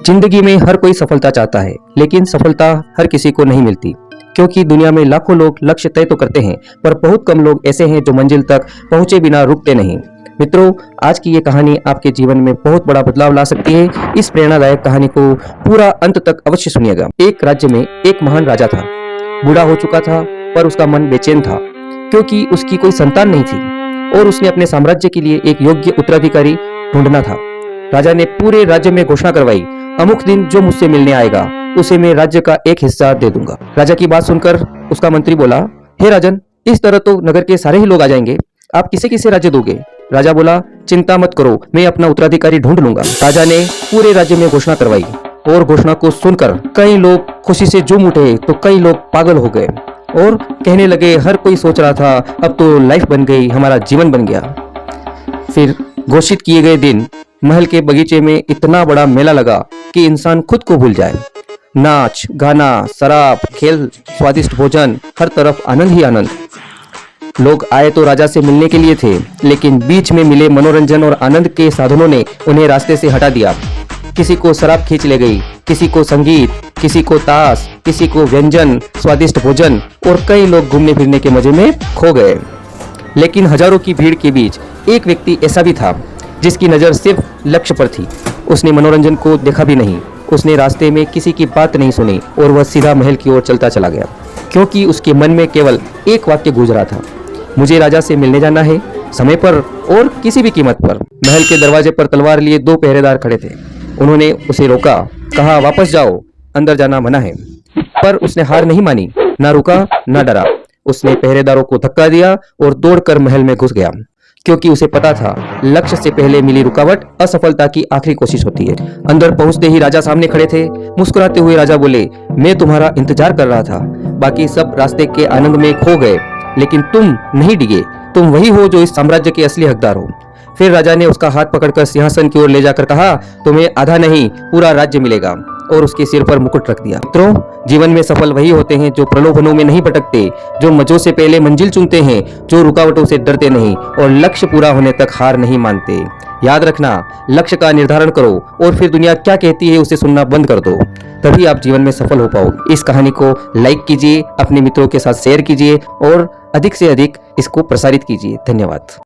जिंदगी में हर कोई सफलता चाहता है, लेकिन सफलता हर किसी को नहीं मिलती, क्योंकि दुनिया में लाखों लोग लक्ष्य तय तो करते हैं, पर बहुत कम लोग ऐसे हैं जो मंजिल तक पहुंचे बिना रुकते नहीं। मित्रों, आज की ये कहानी आपके जीवन में बहुत बड़ा बदलाव ला सकती है। इस प्रेरणादायक कहानी को पूरा अंत तक अवश्य सुनिएगा। एक राज्य में एक महान राजा था। बूढ़ा हो चुका था, पर उसका मन बेचैन था, क्योंकि उसकी कोई संतान नहीं थी और उसने अपने साम्राज्य के लिए एक योग्य उत्तराधिकारी ढूंढना था। राजा ने पूरे राज्य में घोषणा करवाई, अमुक दिन जो मुझसे मिलने आएगा उसे मैं राज्य का एक हिस्सा दे दूंगा। राजा की बात सुनकर उसका मंत्री बोला, हे राजन, इस तरह तो नगर के सारे ही लोग आ जाएंगे, आप किसे किसे राज्य दोगे? राजा बोला, चिंता मत करो, मैं अपना उत्तराधिकारी ढूंढ लूंगा। राजा ने पूरे राज्य में घोषणा करवाई और घोषणा को सुनकर कई लोग खुशी से झूम उठे तो कई लोग पागल हो गए और कहने लगे, हर कोई सोच रहा था अब तो लाइफ बन गई, हमारा जीवन बन गया। फिर घोषित किए गए दिन महल के बगीचे में इतना बड़ा मेला लगा कि इंसान खुद को भूल जाए। नाच गाना, शराब, खेल, स्वादिष्ट भोजन, हर तरफ आनंद ही आनंद। लोग आए तो राजा से मिलने के लिए थे, लेकिन बीच में मिले मनोरंजन और आनंद के साधनों ने उन्हें रास्ते से हटा दिया। किसी को शराब खींच ले गई, किसी को संगीत, किसी को ताश, किसी को व्यंजन, स्वादिष्ट भोजन, और कई लोग घूमने फिरने के मजे में खो गए। लेकिन हजारों की भीड़ के बीच एक व्यक्ति ऐसा भी था जिसकी नज़र सिर्फ लक्ष्य पर थी। उसने मनोरंजन को देखा भी नहीं, उसने रास्ते में किसी की बात नहीं सुनी और वह सीधा महल की ओर चलता चला गया, क्योंकि उसके मन में केवल एक वाक्य गूंज रहा था, मुझे राजा से मिलने जाना है, समय पर और किसी भी कीमत पर। महल के दरवाजे पर तलवार लिए दो पहरेदार खड़े थे। उन्होंने उसे रोका, कहा, वापस जाओ, अंदर जाना मना है। पर उसने हार नहीं मानी, ना रुका ना डरा। उसने पहरेदारों को धक्का दिया और दौड़कर महल में घुस गया, क्योंकि उसे पता था लक्ष्य से पहले मिली रुकावट असफलता की आखिरी कोशिश होती है। अंदर पहुंचते ही राजा सामने खड़े थे। मुस्कुराते हुए राजा बोले, मैं तुम्हारा इंतजार कर रहा था, बाकी सब रास्ते के आनंद में खो गए, लेकिन तुम नहीं डिगे, तुम वही हो जो इस साम्राज्य के असली हकदार हो। फिर राजा ने उसका हाथ पकड़कर सिंहासन की ओर ले जाकर कहा, तुम्हें आधा नहीं पूरा राज्य मिलेगा, और उसके सिर पर मुकुट रख दिया। मित्रों, जीवन में सफल वही होते हैं जो प्रलोभनों में नहीं भटकते, जो मजों से पहले मंजिल चुनते हैं, जो रुकावटों से डरते नहीं और लक्ष्य पूरा होने तक हार नहीं मानते। याद रखना, लक्ष्य का निर्धारण करो और फिर दुनिया क्या कहती है उसे सुनना बंद कर दो, तभी आप जीवन में सफल हो पाओगे। इस कहानी को लाइक कीजिए, अपने मित्रों के साथ शेयर कीजिए और अधिक से अधिक इसको प्रसारित कीजिए। धन्यवाद।